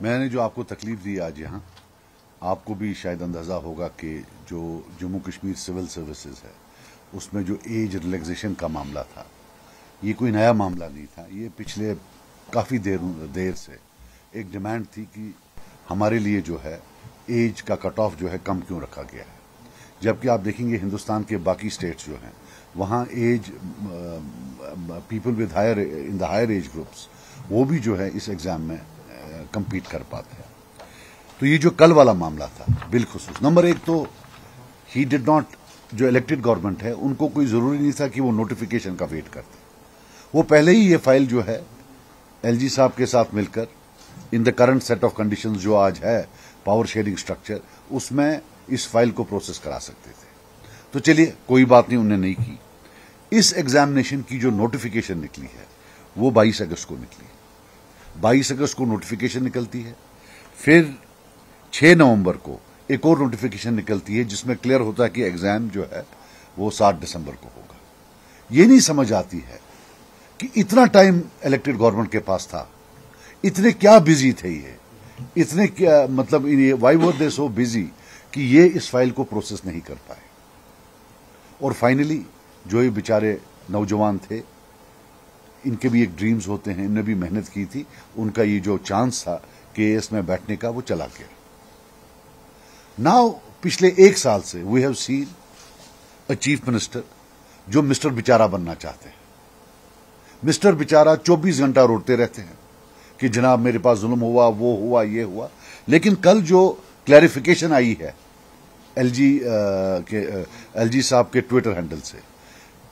मैंने जो आपको तकलीफ दी आज यहाँ, आपको भी शायद अंदाजा होगा कि जो जम्मू कश्मीर सिविल सर्विसेज है उसमें जो एज रिलैक्सेशन का मामला था, ये कोई नया मामला नहीं था। ये पिछले काफ़ी देर से एक डिमांड थी कि हमारे लिए जो है एज का कट ऑफ जो है कम क्यों रखा गया है, जबकि आप देखेंगे हिंदुस्तान के बाकी स्टेट्स जो हैं वहाँ age people with higher in the higher age groups वो भी जो है इस एग्जाम में compete कर पाते हैं। तो ये जो कल वाला मामला था बिलखुसूस, नंबर एक तो ही डिड नॉट, जो इलेक्टेड गवर्नमेंट है उनको कोई जरूरी नहीं था कि वो नोटिफिकेशन का वेट करते। वो पहले ही ये फाइल जो है एलजी साहब के साथ मिलकर in the current set of conditions जो आज है पावर शेयरिंग स्ट्रक्चर, उसमें इस फाइल को प्रोसेस करा सकते थे। तो चलिए कोई बात नहीं, उन्होंने नहीं की। इस एग्जामिनेशन की जो नोटिफिकेशन निकली है वो 22 अगस्त को निकली। 22 अगस्त को नोटिफिकेशन निकलती है, फिर 6 नवंबर को एक और नोटिफिकेशन निकलती है जिसमें क्लियर होता है कि एग्जाम जो है वो 7 दिसंबर को होगा। ये नहीं समझ आती है कि इतना टाइम इलेक्टेड गवर्नमेंट के पास था, इतने क्या बिजी थे ये, इतने क्या मतलब why were they so busy कि ये इस फाइल को प्रोसेस नहीं कर पाए। और फाइनली जो ये बेचारे नौजवान थे, इनके भी एक ड्रीम्स होते हैं, इनने भी मेहनत की थी, उनका ये जो चांस था केएएस में बैठने का वो चला गया। नाउ पिछले 1 साल से we have seen a chief minister जो मिस्टर बेचारा बनना चाहते हैं। मिस्टर बेचारा 24 घंटा रोते रहते हैं कि जनाब मेरे पास जुल्म हुआ, वो हुआ, ये हुआ। लेकिन कल जो क्लैरिफिकेशन आई है एलजी साहब के ट्विटर हैंडल से,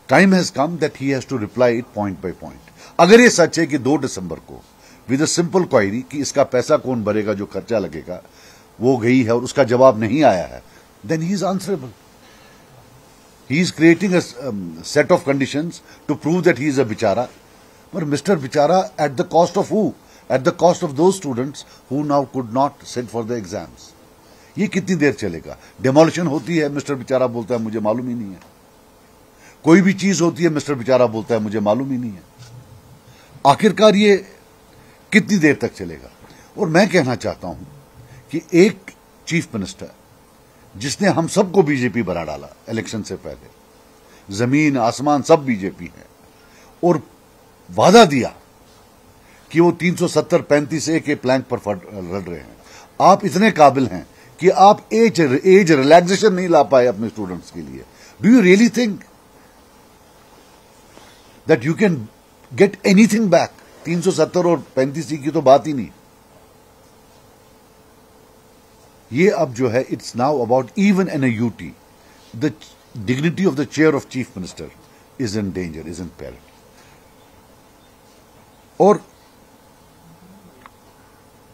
time has come that he has to reply it point by point. अगर ये सच है कि 2 दिसंबर को विद अ सिंपल क्वायरी कि इसका पैसा कौन भरेगा, जो खर्चा लगेगा, वो गई है और उसका जवाब नहीं आया है, then he is answerable. He is creating a set of conditions to prove that he is a बेचारा। पर मिस्टर बेचारा at the cost of who? At the cost of those students who now could not sit for the exams. ये कितनी देर चलेगा? Demolition होती है, mister बेचारा बोलता है मुझे मालूम ही नहीं है। कोई भी चीज होती है, मिस्टर बेचारा बोलता है मुझे मालूम ही नहीं है। आखिरकार ये कितनी देर तक चलेगा? और मैं कहना चाहता हूं कि एक चीफ मिनिस्टर जिसने हम सबको बीजेपी बना डाला इलेक्शन से पहले, जमीन आसमान सब बीजेपी है, और वादा दिया कि वो 370-35A के प्लैंक पर लड़ रहे हैं। आप इतने काबिल हैं कि आप एज रिलैक्सेशन नहीं ला पाए अपने स्टूडेंट्स के लिए। Do you really think that you can get anything back? 370 और 35C की तो बात ही नहीं। ये अब जो है it's now about even an UT, the dignity of the chair of chief minister is in danger, is in peril. और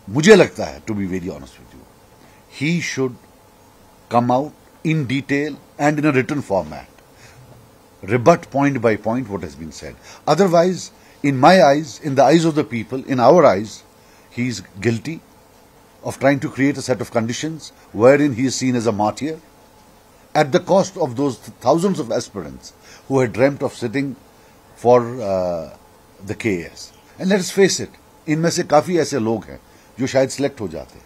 मुझे लगता है, to be very honest with you, he should come out in detail and in a written format, rebut point by point what has been said. Otherwise, in my eyes, in the eyes of the people, in our eyes, he is guilty of trying to create a set of conditions wherein he is seen as a martyr at the cost of those thousands of aspirants who had dreamt of sitting for the KAS. And let us face it, इनमें से काफी ऐसे लोग हैं जो शायद select हो जाते।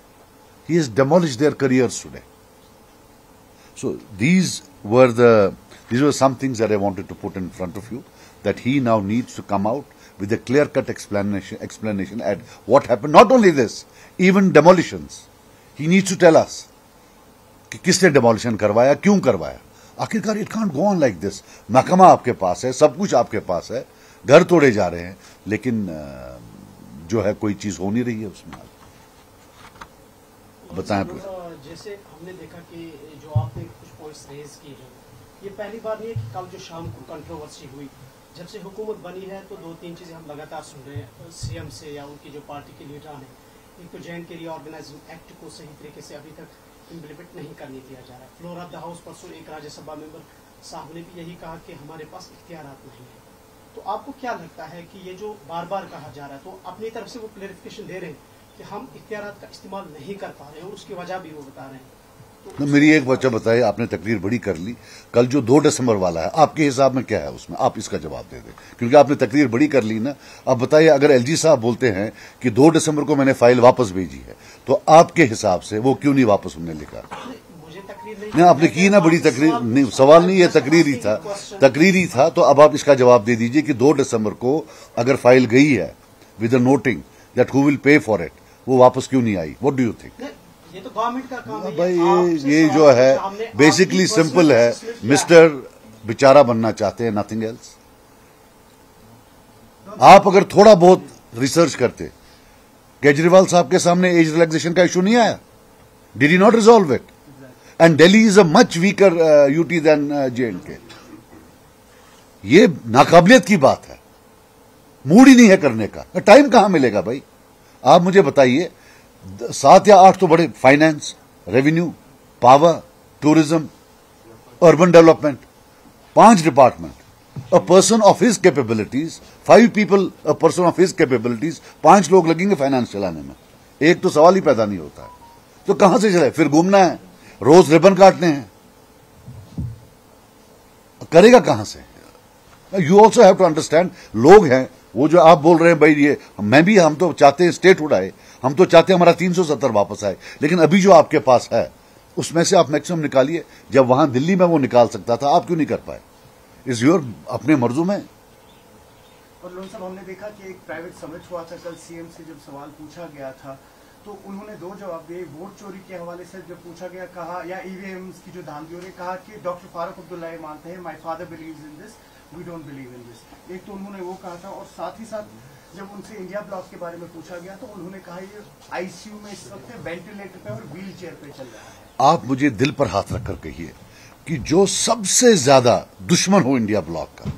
He has demolished their careers today. So these were some things that I wanted to put in front of you, that he now needs to come out with a clear-cut explanation at what happened. Not only this, even demolitions. He needs to tell us कि किसने demolition करवाया, क्यों करवाया। आखिरकार it can't go on like this. महकमा आपके पास है, सब कुछ आपके पास है, घर तोड़े जा रहे हैं, लेकिन जो है कोई चीज हो नहीं रही है उसमें। बताएं। जैसे हमने देखा कि जो आपने कुछ पॉइंट्स रेज किए हैं, ये पहली बार नहीं है कि कल जो शाम को कंट्रोवर्सी हुई। जब से हुकूमत बनी है तो 2-3 चीजें हम लगातार सुन रहे हैं सीएम से या उनकी जो पार्टी के लीडर हैं। एक तो जे.एंड.के रीऑर्गेनाइजिंग एक्ट को सही तरीके से अभी तक इम्प्लीमेंट नहीं करने दिया जा रहा है। फ्लोर ऑफ द हाउस परसों एक राज्यसभा मेंबर साहब ने भी यही कहा कि हमारे पास इख्तियारात नहीं है। तो आपको क्या लगता है कि ये जो बार बार कहा जा रहा है, तो अपनी तरफ से वो क्लेरिफिकेशन दे रहे हैं कि हम इख्तियारात का इस्तेमाल नहीं कर पा रहे हैं और उसकी वजह भी वो बता रहे हैं? तो मेरी एक बच्चा बताइए, आपने तकरीर बड़ी कर ली, कल जो 2 दिसंबर वाला है आपके हिसाब में क्या है उसमें, आप इसका जवाब दे दें, क्योंकि आपने तकरीर बड़ी कर ली ना। अब बताइए, अगर एलजी साहब बोलते हैं कि 2 दिसंबर को मैंने फाइल वापस भेजी है, तो आपके हिसाब से वो क्यों नहीं वापस उन्होंने लिखा? नहीं, आपने की ना बड़ी तकरीर, नहीं सवाल नहीं है, तकरीरी था। तो अब आप इसका जवाब दे दीजिए कि 2 दिसंबर को अगर फाइल गई है with a noting that who will pay for it, वो वापस क्यों नहीं आई? What do you think? ये तो गवर्नमेंट का काम है भाई, ये जो है बेसिकली सिंपल है, मिस्टर बेचारा बनना चाहते हैं, नथिंग एल्स। आप अगर थोड़ा बहुत रिसर्च करते, केजरीवाल साहब के सामने एज रिलैक्सेशन का इशू नहीं आया? Did he not resolve it? And Delhi is a much weaker UT than J&K। ये नाकाबिलियत की बात है, मूड ही नहीं है करने का। टाइम कहां मिलेगा भाई? आप मुझे बताइए, 7 या 8 तो बड़े, finance, revenue, power, tourism, urban development, 5 department. A person of his capabilities, 5 people, a person of his capabilities, 5 लोग लगेंगे फाइनेंस चलाने में। एक तो सवाल ही पैदा नहीं होता है। तो कहां से चले? फिर घूमना है, रोज रिबन काटने हैं, करेगा कहां से? You also have to understand, लोग हैं वो जो आप बोल रहे हैं भाई, ये मैं भी, हम तो चाहते हैं स्टेट उड़ाए, हम तो चाहते हैं हमारा 370 वापस आए, लेकिन अभी जो आपके पास है उसमें से आप मैक्सिमम निकालिए। जब वहां दिल्ली में वो निकाल सकता था, आप क्यों नहीं कर पाए? इज योर अपने मर्जू में। और लोन साहब, हमने देखा कि एक प्राइवेट समिट हुआ था कल, सीएम से जब सवाल पूछा गया था तो उन्होंने 2 जवाब दिए। वोट चोरी के हवाले से जब पूछा गया, कहा, या ईवीएम्स की जो धांधली हो रही, कहा कि डॉक्टर फारूक अब्दुल्ला ये मानते हैं, my father believes in this, we don't believe in this. एक तो उन्होंने वो कहा था, और साथ ही साथ जब उनसे इंडिया ब्लॉक के बारे में पूछा गया तो उन्होंने कहा ये आईसीयू में इस वक्त वेंटिलेटर पे और व्हील चेयर पे चल रहा है। आप मुझे दिल पर हाथ रखकर कहिए कि जो सबसे ज्यादा दुश्मन हो इंडिया ब्लॉक का,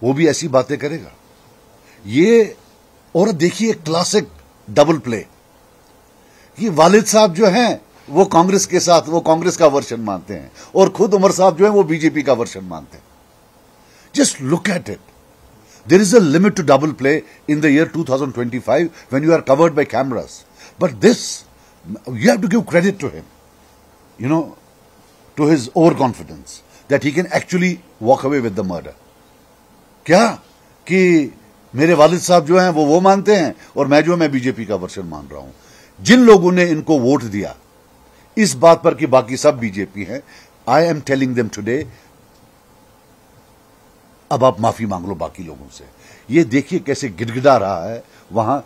वो भी ऐसी बातें करेगा? ये, और देखिए क्लासिक डबल प्ले, कि वालिद साहब जो हैं वो कांग्रेस के साथ, वो कांग्रेस का वर्जन मानते हैं, और खुद उमर साहब जो हैं वो बीजेपी का वर्जन मानते हैं। Just look at it. There is a limit to double play in the year 2025 when you are covered by cameras. But this, you have to give credit to him, you know, to his overconfidence that he can actually walk away with the murder. क्या कि मेरे वालिद साहब जो हैं वो मानते हैं, और मैं बीजेपी का वर्जन मान रहा हूं। जिन लोगों ने इनको वोट दिया इस बात पर कि बाकी सब बीजेपी हैं, I am telling them today, अब आप माफी मांग लो बाकी लोगों से। ये देखिए कैसे गिड़गिड़ा रहा है वहां,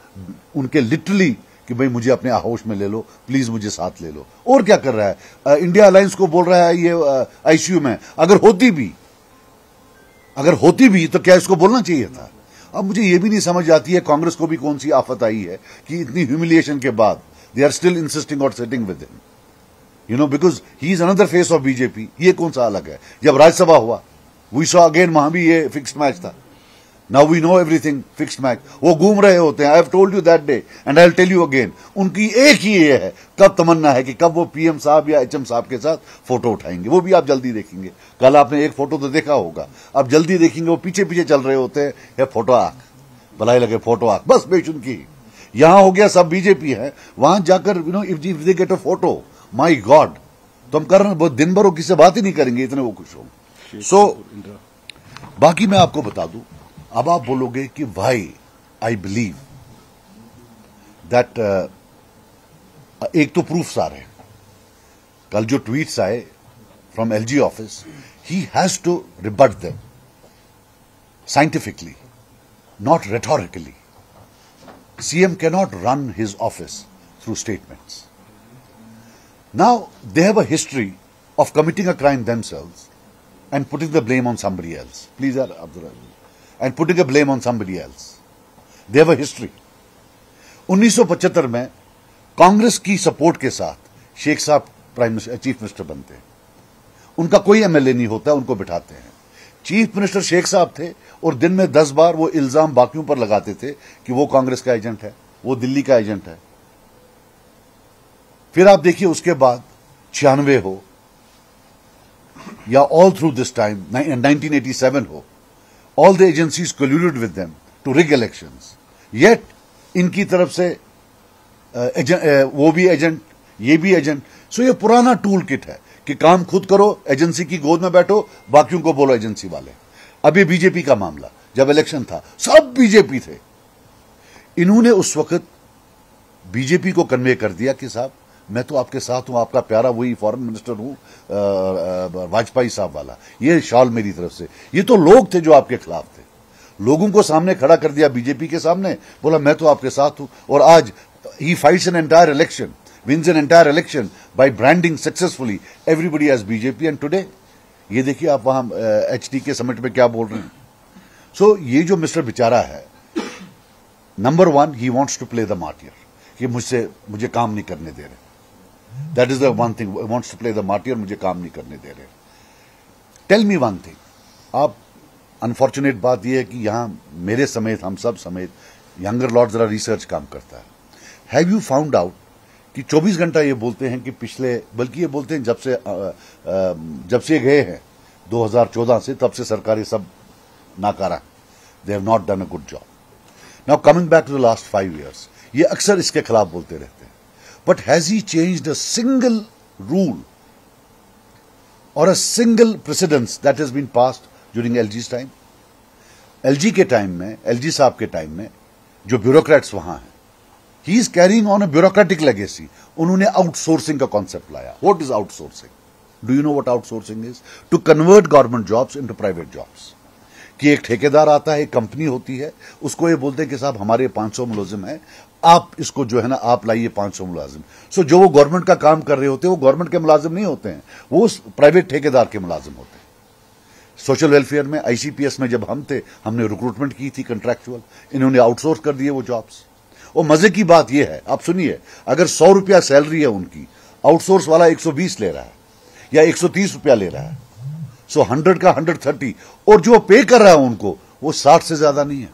उनके लिटरली कि भाई मुझे अपने आहोश में ले लो, प्लीज मुझे साथ ले लो। और क्या कर रहा है? इंडिया अलायंस को बोल रहा है ये आईसीयू में। अगर होती भी तो क्या इसको बोलना चाहिए था? अब मुझे ये भी नहीं समझ आती है कांग्रेस को भी कौन सी आफत आई है कि इतनी ह्यूमिलिएशन के बाद दे आर स्टिल इंसिस्टिंग और sitting with him, you know, because he is another face of BJP. ये कौन सा अलग है? जब राज्यसभा हुआ वी सॉ अगेन, वहां भी ये फिक्स्ड मैच था। Now we know everything, fixed match. वो घूम रहे होते हैं, I have told you that day and I will tell you again. उनकी एक ही ये है, कब तमन्ना है कि कब वो पीएम साहब या एचएम साहब के साथ फोटो उठाएंगे। वो भी आप जल्दी देखेंगे। कल आपने एक फोटो तो देखा होगा, आप जल्दी देखेंगे वो पीछे पीछे चल रहे होते हैं, ये फोटो आंख, भलाई लगे फोटो आंख, बस बेचुनकी। यहां हो गया सब बीजेपी है, वहां जाकर you know if they get a photo, my God, तो हम कर रहे हैं दिन भर वो किसी से बात ही नहीं करेंगे, इतने वो खुश होंगे। बाकी मैं आपको बता दूं, अब आप बोलोगे कि भाई आई बिलीव दैट, एक तो प्रूफ्स आ रहे हैं। कल जो ट्वीट्स आए from LG office, he has to rebut them scientifically, not rhetorically. CM cannot run his office through statements. Now they have a history of committing a crime themselves and putting the blame on somebody else. Please, Abdullah. And putting a blame on somebody else. They have a history. 1975 में कांग्रेस की support के साथ शेख साहब chief minister बनते हैं। उनका कोई MLA नहीं होता, उनको बिठाते हैं। चीफ मिनिस्टर शेख साहब थे और दिन में 10 बार वो इल्जाम बाकियों पर लगाते थे कि वो कांग्रेस का एजेंट है, वो दिल्ली का एजेंट है। फिर आप देखिए उसके बाद 96 हो या ऑल थ्रू दिस टाइम 1987 हो, all the agencies colluded with them to rig elections. Yet इनकी तरफ से वो भी एजेंट ये भी एजेंट। सो ये पुराना टूल किट है कि काम खुद करो, एजेंसी की गोद में बैठो, बाकियों को बोलो एजेंसी वाले। अब ये बीजेपी का मामला, जब इलेक्शन था सब बीजेपी थे। इन्होंने उस वक्त बीजेपी को कन्वे कर दिया कि साहब मैं तो आपके साथ हूं, आपका प्यारा वही फॉरेन मिनिस्टर हूं वाजपेयी साहब वाला, ये शॉल मेरी तरफ से। ये तो लोग थे जो आपके खिलाफ थे, लोगों को सामने खड़ा कर दिया बीजेपी के सामने, बोला मैं तो आपके साथ हूं। और आज ही fights an entire election, wins an entire election by branding successfully everybody as BJP, and today ये देखिए आप वहां HT के समिट में क्या बोल रहे हैं। सो ये जो मिस्टर बेचारा है, number one he wants to play the martyr, कि मुझे काम नहीं करने दे रहे। That is the one thing, wants to play the martyr, मुझे काम नहीं करने दे रहे। टेल मी वन थिंग, आप अनफॉर्चुनेट बात यह है कि यहां मेरे समेत, हम सब समेत, यंगर लॉर्ड जरा रिसर्च काम करता है। हैव यू फाउंड आउट कि 24 घंटा ये बोलते हैं कि पिछले, बल्कि ये बोलते हैं जब से गए हैं 2014 से, तब से सरकारें सब नाकारा, they have not done a good job. Now coming back to the last 5 years, ये अक्सर इसके खिलाफ बोलते रहते हैं। But has he changed a single rule और a single precedence that has been passed during LG's time? LG के time में, एलजी साहब के टाइम में जो ब्यूरोक्रेट्स वहां हैं, he is carrying on a bureaucratic legacy. उन्होंने आउटसोर्सिंग का कॉन्सेप्ट लाया। What is outsourcing? Do you know what outsourcing is? To convert government jobs into private jobs. कि एक ठेकेदार आता है, एक कंपनी होती है, उसको ये बोलते हैं कि साहब हमारे 500 मुलाजिम हैं, आप इसको जो है ना आप लाइए 500 मुलाजिम। सो जो वो गवर्नमेंट का काम कर रहे होते हैं वो गवर्नमेंट के मुलाजिम नहीं होते हैं, वो उस प्राइवेट ठेकेदार के मुलाजिम होते हैं। सोशल वेलफेयर में, ICPS में जब हम थे, हमने रिक्रूटमेंट की थी कंट्रैक्चुअल, इन्होंने आउटसोर्स कर दिए वो जॉब्स। और मजे की बात यह है, आप सुनिए, अगर 100 रुपया सैलरी है उनकी, आउटसोर्स वाला 120 ले रहा है या 130 रुपया ले रहा है, सो 100 का 130, और जो पे कर रहा है उनको वो 60 से ज्यादा नहीं है।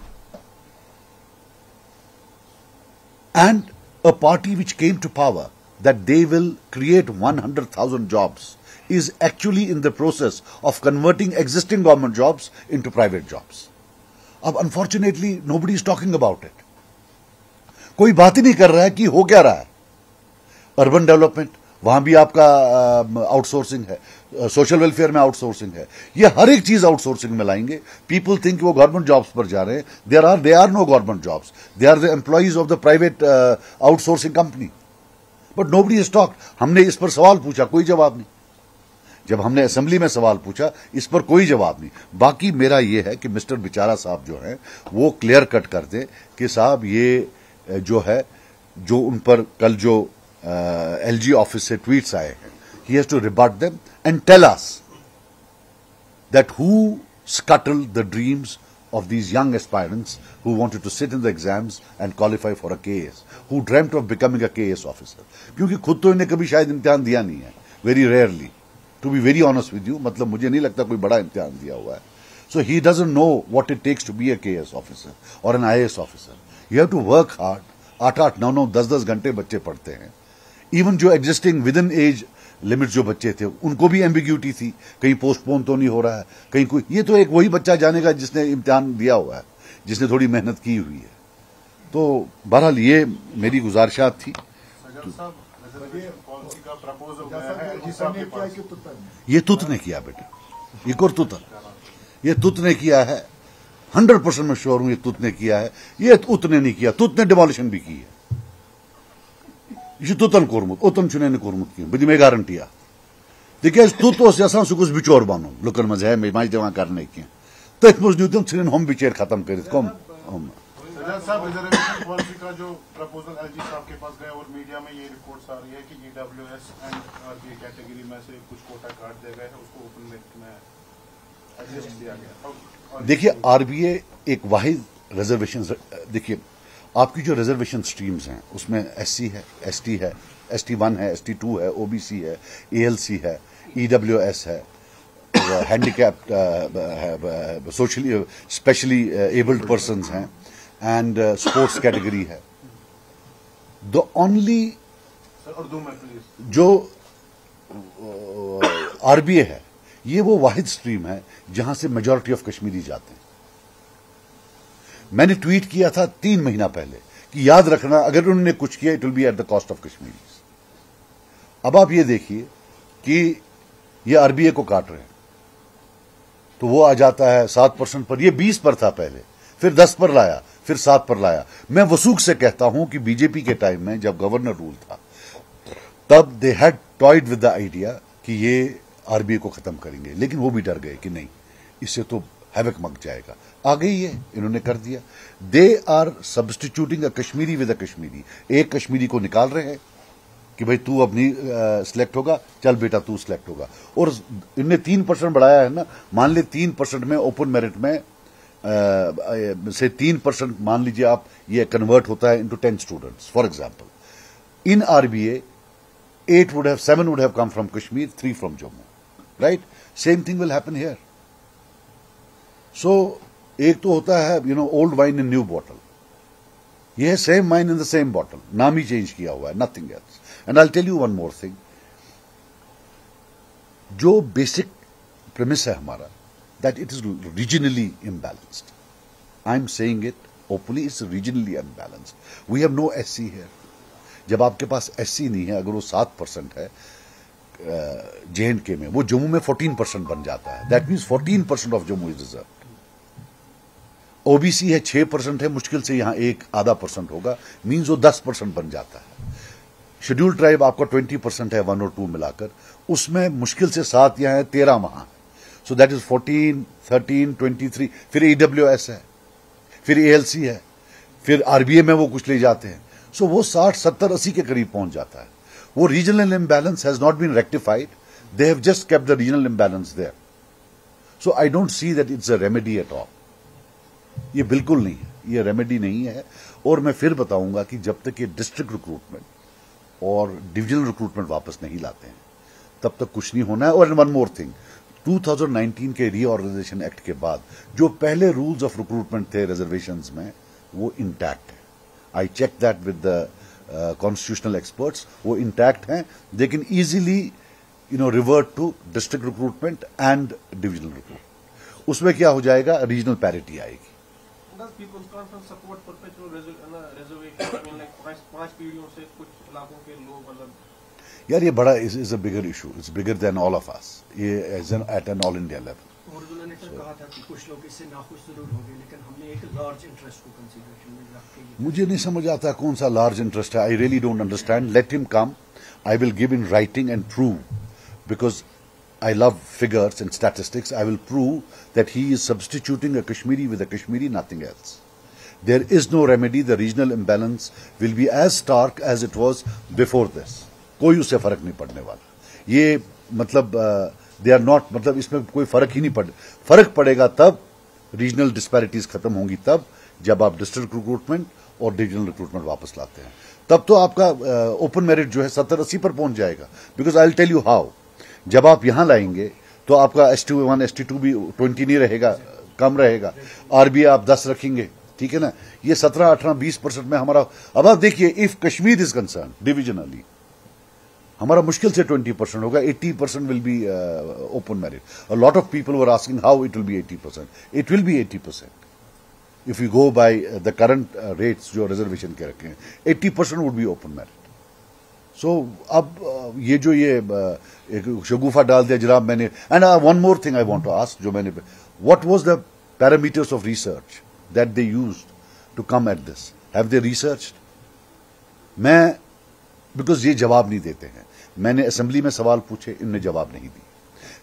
And a party which came to power that they will create 100,000 jobs is actually in the process of converting existing government jobs into private jobs. अब unfortunately nobody is talking about it. कोई बात ही नहीं कर रहा है कि हो क्या रहा है। अर्बन डेवलपमेंट, वहां भी आपका आउटसोर्सिंग है, सोशल वेलफेयर में आउटसोर्सिंग है, ये हर एक चीज आउटसोर्सिंग में लाएंगे। पीपल थिंक वो गवर्नमेंट जॉब्स पर जा रहे हैं, they are no government jobs, they are the employees of the private outsourcing company. But nobody is talked. हमने इस पर सवाल पूछा, कोई जवाब नहीं। जब हमने असेंबली में सवाल पूछा, इस पर कोई जवाब नहीं। बाकी मेरा यह है कि मिस्टर बेचारा साहब जो है वो क्लियर कट कर दे कि साहब ये जो है, जो उन पर कल जो एलजी ऑफिस से ट्वीट्स आए हैं, he has to rebut them and tell us that who scuttled the dreams of these young aspirants who wanted to sit in the exams and qualify for a KS, who dreamt of becoming a KS officer. क्योंकि खुद तो इन्हें कभी शायद इम्तिहान दिया नहीं है, very rarely, to be very honest with you, मतलब मुझे नहीं लगता कोई बड़ा इम्तिहान दिया हुआ है। So he doesn't know what it takes to be a KS officer और an IAS officer. You have to work hard. 8-8, 9-9, 10-10 घंटे बच्चे पढ़ते हैं। इवन जो existing within age limit जो बच्चे थे, उनको भी एम्बिग्यूटी थी, कहीं पोस्टपोन तो नहीं हो रहा है, कहीं कोई, ये तो एक वही बच्चा जानेगा जिसने इम्तिहान दिया हुआ है, जिसने थोड़ी मेहनत की हुई है। तो बहरहाल ये मेरी गुजारिशात थी। ये तुत ने किया बेटा, एक और तुत, ये तुत ने किया है, 100% मैं श्योर हूं ये तुत ने किया है, ये उत ने नहीं किया। तुत ने डिमोलिशन भी की है, ये तुतन कोरमुत, उतन चुने ने कोरमुत की, बदी मैं गारंटी आ। देखिए तुत ओस यसान सुकुस बिचोर बानो लुकन मज है मैं माज जमा करने की, तथ मुझ न्यूतन छिन हम बिचेर खत्म करित कम हम। साहब रिजर्वेशन पॉलिसी का जो प्रपोजल एलजी साहब के पास गया और मीडिया में ये रिपोर्ट्स आ रही है कि EWS एंड RBA कैटेगरी में से कुछ कोटा काट दिया गया है, उसको ओपन में एडजस्ट किया गया। देखिए RBA एक वाहिद रिजर्वेशन, देखिए आपकी जो रिजर्वेशन स्ट्रीम्स हैं उसमें SC है, ST है, ST1 है, ST2 है, OBC है, ALC है, EWS है, handicapped socially specially abled persons हैं, एंड स्पोर्ट्स कैटेगरी है। द ओनली जो RBA है, ये वो वाहिद स्ट्रीम है जहां से मेजॉरिटी ऑफ कश्मीरी जाते हैं। मैंने ट्वीट किया था 3 महीना पहले कि याद रखना अगर उन्होंने कुछ किया, it will be eight the cost of Kashmiris. अब आप ये देखिए कि ये आरबीए को काट रहे हैं, तो वो आ जाता है 7% पर, ये 20 पर था पहले, फिर 10 पर लाया, फिर 7 पर लाया। मैं वसूख से कहता हूं कि बीजेपी के टाइम में जब गवर्नर रूल था तब they had toyed with the idea कि ये आरबीए को खत्म करेंगे, लेकिन वो भी डर गए कि नहीं, इससे तो हैवक मच जाएगा। आ गई है, इन्होंने कर दिया। They are substituting a Kashmiri with a Kashmiri. एक कश्मीरी को निकाल रहे हैं कि भाई तू अब नहीं सिलेक्ट होगा, चल बेटा तू सिलेक्ट होगा। और इनने 3% बढ़ाया है ना, मान ले 3% में ओपन मेरिट में से 3% मान लीजिए आप, ये कन्वर्ट होता है into 10 students for example. In RBA 7 would have come from Kashmir, 3 from Jammu, right? Same thing will happen here. So एक तो होता है old wine in new bottle, ये है same wine in the same bottle, नाम ही change किया हुआ है, nothing else. And I'll tell you one more thing, जो बेसिक premise है हमारा, that it is regionally imbalanced. I'm saying it openly, it's regionally unbalanced. We have no SC here. जब आपके पास SC नहीं है, अगर वो 7% है JNK में, वो जम्मू में 14% बन जाता है। That means 14% of Jammu is reserve. OBC है 6% है, मुश्किल से यहां 1-1.5% होगा, मीन्स वो 10% बन जाता है। शेड्यूल ट्राइब आपका 20% है, 1 और 2 मिलाकर, उसमें मुश्किल से 7 यहां है, 13 वहां है। So that is 14, 13, 23। फिर EWS है, फिर ALC है, फिर आरबीए में वो कुछ ले जाते हैं। सो वो 60, 70, 80 के करीब पहुंच जाता है। वो regional imbalance has not been rectified, they have just kept the regional imbalance there. So I don't see that it's a remedy at all. ये बिल्कुल नहीं है, ये रेमेडी नहीं है। और मैं फिर बताऊंगा कि जब तक ये डिस्ट्रिक्ट रिक्रूटमेंट और डिविजनल रिक्रूटमेंट वापस नहीं लाते हैं, तब तक कुछ नहीं होना है। और वन मोर थिंग, 2019 के रीऑर्गेनाइजेशन एक्ट के बाद जो पहले रूल्स ऑफ रिक्रूटमेंट थे रिजर्वेशंस में, वो इंटैक्ट है। I check that with the constitutional experts, वो इंटैक्ट हैं। They can easily revert to district recruitment and divisional recruitment. उसमें क्या हो जाएगा, रीजनल पैरिटी आएगी। Does people support perpetual reservation? I mean, like 5 पीढ़ियों से कुछ इलाकों के लोग, मतलब यार ये बड़ा is a bigger issue, it's bigger than all of us. ये at an all India level. और उन्होंने कहा था कि कुछ लोग इससे नाखुश जरूर होंगे, लेकिन हमने एक लार्ज इंटरेस्ट को कंसीडरेशन में रख के। मुझे नहीं समझ आता कौन सा लार्ज इंटरेस्ट है। I really don't understand. Let him come, I will give in writing and prove, because I love figures and statistics. I will prove that he is substituting a Kashmiri with a Kashmiri, nothing else. There is no remedy. The regional imbalance will be as stark as it was before this. कोई उससे फर्क नहीं पड़ने वाला। ये मतलब they are not, मतलब इसमें कोई फर्क ही नहीं फर्क पड़ेगा तब रीजनल डिस्पैरिटीज खत्म होंगी, तब जब आप डिस्ट्रिक्ट रिक्रूटमेंट और डिविजनल रिक्रूटमेंट वापस लाते हैं, तब तो आपका ओपन मेरिट जो है 70-80 पर पहुंच जाएगा। Because I will tell you how. जब आप यहां लाएंगे तो आपका ST1 ST2 भी 20 नहीं रहेगा, कम रहेगा। आरबीए आप 10 रखेंगे, ठीक है ना। ये 17, 18, 20% में हमारा, अब आप देखिए, इफ कश्मीर इज कंसर्न डिविजनली, हमारा मुश्किल से 20% होगा। 80% will be open merit. A lot of people were asking how it will be 80%। It will be 80% if you go by the current rates जो रिजर्वेशन के रखे हैं। 80% वुड बी ओपन मेरिट। सो अब ये जो ये एक शगुफा डाल दिया जनाब मैंने। And one more thing I want to ask, जो मैंने, what was the parameters of research that they used to come at this? Have they researched? मैं, बिकॉज ये जवाब नहीं देते हैं। मैंने असेंबली में सवाल पूछे, इनने जवाब नहीं दी।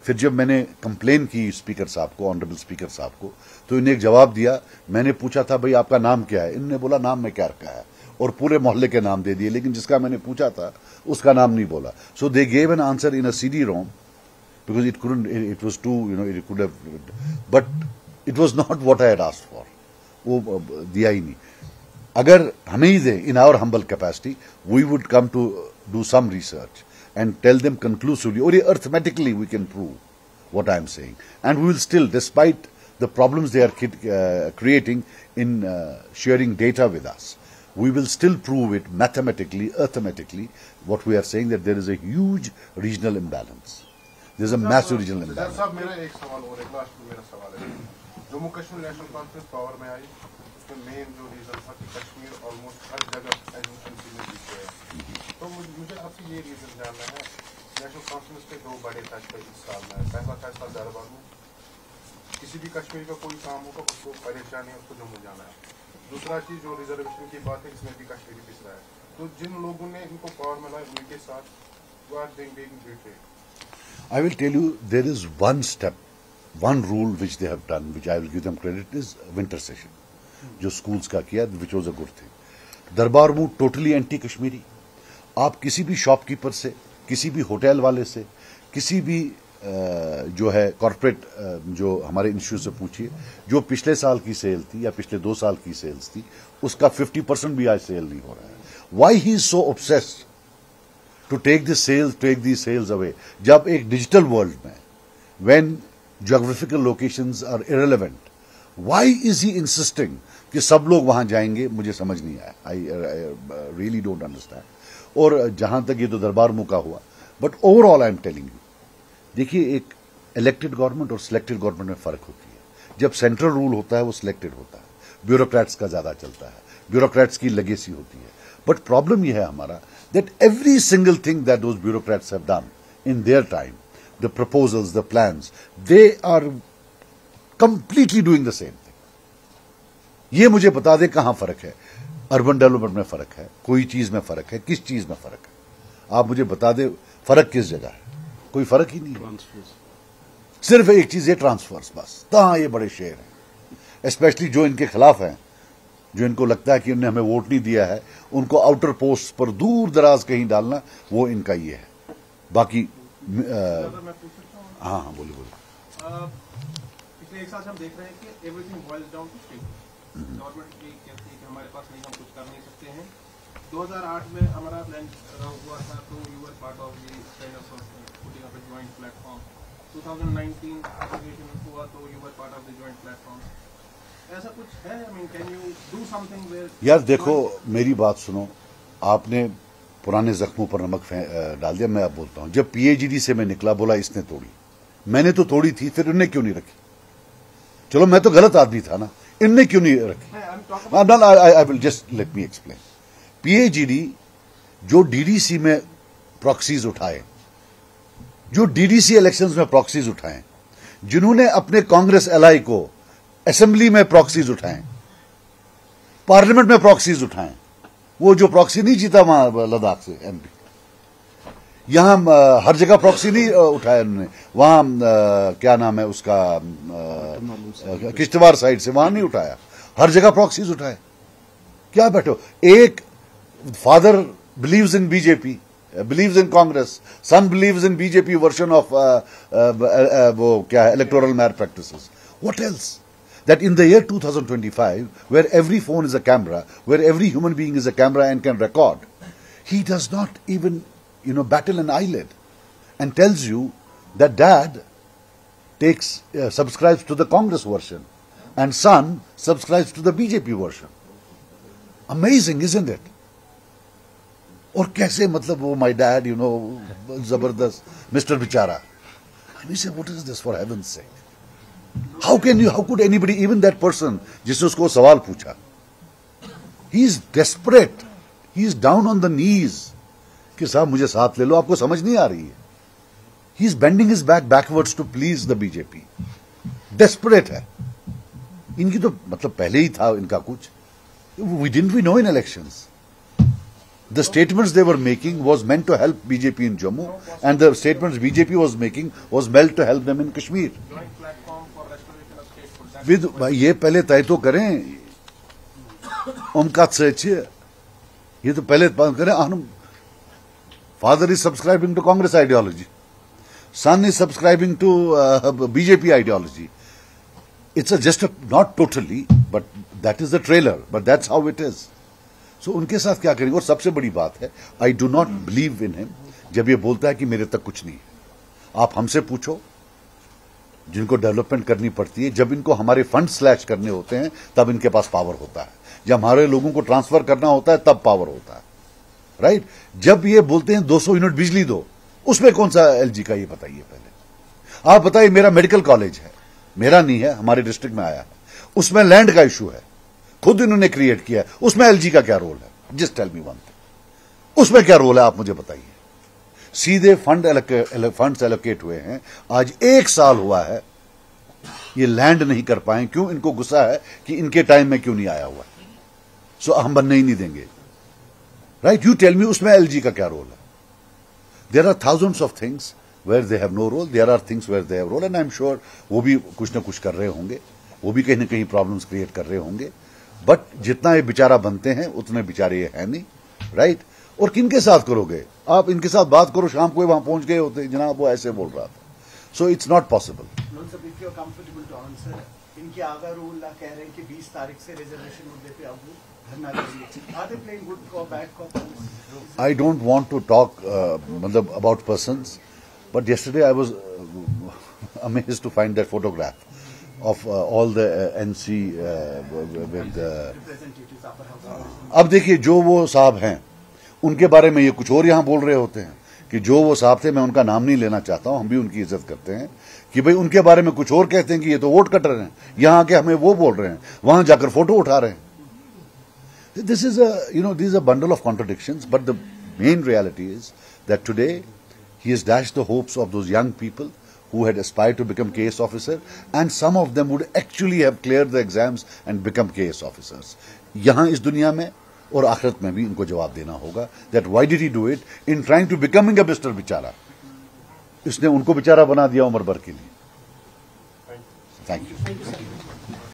फिर जब मैंने कंप्लेन की स्पीकर साहब को, ऑनरेबल स्पीकर साहब को, तो इन्हें एक जवाब दिया। मैंने पूछा था भाई आपका नाम क्या है? इन्होंने बोला नाम में क्या रखा है, और पूरे मोहल्ले के नाम दे दिए, लेकिन जिसका मैंने पूछा था उसका नाम नहीं बोला। So they gave an answer in a CD-ROM because it couldn't, it was too, it could have, but it was not what I had asked for. वो दिया ही नहीं। अगर हमें ही दे, in our humble capacity, we would come to do some research and tell them conclusively, or arithmetically we can prove what I am saying. And we will still, despite the problems they are creating in sharing data with us, we will still prove it mathematically, arithmetically, what we are saying, that there is a huge regional imbalance. There is a massive regional imbalance. साहब मेरा एक सवाल और, एक last मेरा सवाल है। Jammu Kashmir national conference power में आई, उसमें मेन जो रीजन था कि कश्मीर ऑलमोस्ट हर जगह एनसी में जीत गया। तो मुझे आपसे ये रीजन जानना है। नेशनल कॉन्फ्रेंस के 2 बड़े फैसले इस साल में है। पहला फैसला दरबार में किसी भी कश्मीर का कोई काम होगा उसको परेशानी है, उसको जम्मू जाना है। दूसरा चीज जो रिजर्वेशन की बात है, इसमें भी कश्मीरी पिस रहा है। तो जिन लोगों ने इनको पावर मिला है उनके साथ वो are being betrayed. I will tell you, there is one step, one rule which they have done, which I will give them credit, is winter session. जो schools का किया, which was a good thing. दरबार move totally anti Kashmiri. आप किसी भी shopkeeper से, किसी भी होटल वाले से, किसी भी जो है कॉर्पोरेट जो हमारे इंस्टीट्यूट से पूछिए, जो पिछले साल की सेल थी या पिछले 2 साल की सेल्स थी, उसका 50% भी आज सेल नहीं हो रहा है। Why he is so obsessed to take these sales away? जब एक डिजिटल वर्ल्ड में, when geographical locations are irrelevant, why is he insisting कि सब लोग वहां जाएंगे? मुझे समझ नहीं आया। I really don't understand. और जहां तक ये तो दरबार मुंह का हुआ, but overall I am telling you, देखिए एक इलेक्टेड गवर्नमेंट और सिलेक्टेड गवर्नमेंट में फर्क होती है। जब सेंट्रल रूल होता है वो सिलेक्टेड होता है, ब्यूरोक्रेट्स का ज्यादा चलता है, ब्यूरोक्रेट्स की लेगेसी होती है। बट प्रॉब्लम यह है हमारा that every single thing that those bureaucrats have done in their time, the proposals, the plans, they are completely doing the same thing. ये मुझे बता दे कहां फर्क है? अर्बन डेवलपमेंट में फर्क है, कोई चीज में फर्क है, किस चीज में फर्क है? आप मुझे बता दे फर्क किस जगह है? कोई फर्क ही नहीं है। सिर्फ एक चीज है, ट्रांसफर्स, बस। तहां ये बड़े शेर हैं, स्पेशली जो इनके खिलाफ हैं, जो इनको लगता है कि उन्होंने हमें वोट नहीं दिया है, उनको आउटर पोस्ट पर दूर दराज कहीं डालना, वो इनका ये है। बाकी हाँ हाँ बोलिए पिछले 1 साल से हम देख रहे हैं कि everything boils down to state. Government भी कहती है कि हमारे पास नहीं, हम कुछ कर नहीं सकते हैं। 2008 में हमारा प्लान हुआ था, तो you were part of the putting up a joint platform. 2019 association हुआ, तो you were part of the joint platform. ऐसा कुछ है? I mean, can you do something where... यार देखो, मेरी बात सुनो, आपने पुराने जख्मों पर नमक डाल दिया। मैं अब बोलता हूं, जब PAGD से मैं निकला, बोला इसने तोड़ी, मैंने तो तोड़ी थी, फिर इनने क्यों नहीं रखी? चलो मैं तो गलत आदमी था ना, इनने क्यों नहीं रखी? I will just let me explain. PAGD जो DDC में प्रॉक्सीज उठाए, जो DDC इलेक्शंस में प्रॉक्सीज उठाए, जिन्होंने अपने कांग्रेस एलाई को असेंबली में प्रॉक्सीज उठाएं, पार्लियामेंट में प्रॉक्सीज उठाएं, वो जो प्रॉक्सी नहीं जीता वहां लद्दाख से MP, यहां हर जगह प्रॉक्सी नहीं उठाया उन्होंने। वहां क्या नाम है उसका, किश्तवाड़ साइड से वहां नहीं उठाया, हर जगह प्रॉक्सीज उठाए। क्या बैठो, एक father believes in BJP, believes in Congress, son believes in BJP version of वो क्या है, electoral malpractices. What else? That in the year 2025, where every phone is a camera, where every human being is a camera and can record, he does not even, battle an eyelid and tells you that dad subscribes to the Congress version and son subscribes to the BJP version. Amazing, isn't it? और कैसे, मतलब वो my dad, जबरदस्त, Mr. Bichara. And we say, what is this, for heaven's sake? How could anybody, even that person, जिसने उसको सवाल पूछा, he is desperate, he is down on the knees, कि साहब मुझे साथ ले लो, आपको समझ नहीं आ रही है। He is bending his back backwards to please the BJP. Desperate है। इनकी तो मतलब पहले ही था इनका कुछ। We know in elections. The statements they were making was meant to help BJP in Jammu, and the statements BJP was making was meant to help them in Kashmir. With ये पहले तय तो करें, उनका ये तो पहले करें। Father is subscribing to Congress ideology, son is subscribing to BJP ideology. It's not totally, but that is the trailer, but that's how it is. So उनके साथ क्या करेंगे? और सबसे बड़ी बात है, I do not believe in him जब ये बोलता है कि मेरे तक कुछ नहीं है। आप हमसे पूछो, जिनको डेवलपमेंट करनी पड़ती है, जब इनको हमारे फंड स्लैश करने होते हैं तब इनके पास पावर होता है, जब हमारे लोगों को ट्रांसफर करना होता है तब पावर होता है, राइट? जब ये बोलते हैं 200 यूनिट बिजली दो, उसमें कौन सा LG का, ये बताइए पहले। आप बताइए, मेरा मेडिकल कॉलेज है, मेरा नहीं है, हमारे डिस्ट्रिक्ट में आया है, उसमें लैंड का इशू है, खुद इन्होंने क्रिएट किया है, उसमें LG का क्या रोल है? Just tell me one thing, उसमें क्या रोल है आप मुझे बताइए। सीधे फंड्स एलोकेट हुए हैं। आज 1 साल हुआ है ये लैंड नहीं कर पाए। क्यों? इनको गुस्सा है कि इनके टाइम में क्यों नहीं आया हुआ। सो हम बनने ही नहीं देंगे। राइट, यू टेल मी उसमें एलजी का क्या रोल है? There are thousands of things where they have no role, there are things where they have role, and I am sure वो भी कुछ ना कुछ कर रहे होंगे, वो भी कहीं ना कहीं प्रॉब्लम्स क्रिएट कर रहे होंगे। बट जितना ये बेचारा बनते हैं उतने बेचारे ये है नहीं। राइट, और किनके साथ करोगे आप? इनके साथ बात करो, शाम को वहां पहुंच गए होते जनाब, वो ऐसे बोल रहा था। So it's not possible. इनके आगा रूल्ला कह रहे हैं कि 20 तारीख से रिजर्वेशन मुद्दे पे अब धरना देंगे। Are they playing good cop, bad cop? I don't want to talk about persons, but yesterday I was amazed to find that photograph of all the NC with Representatives upper house. अब देखिए, जो वो साहब हैं उनके बारे में ये कुछ और यहां बोल रहे होते हैं कि जो वो साहब थे, मैं उनका नाम नहीं लेना चाहता हूं, हम भी उनकी इज्जत करते हैं, कि भाई उनके बारे में कुछ और कहते हैं कि ये तो वोट कटर हैं, यहां आके हमें वो बोल रहे हैं, वहां जाकर फोटो उठा रहे हैं। This is a bundle of contradictions, but the main reality is that today he has dashed the hopes of those young people who had aspired to become KS officer, and some of them would actually have cleared the exams and become KS officers. यहाँ इस दुनिया में और आखिरत में भी इनको जवाब देना होगा that why did he do it in trying to becoming a Mr. बेचारा। इसने उनको बेचारा बना दिया उम्र भर के लिए। Thank you.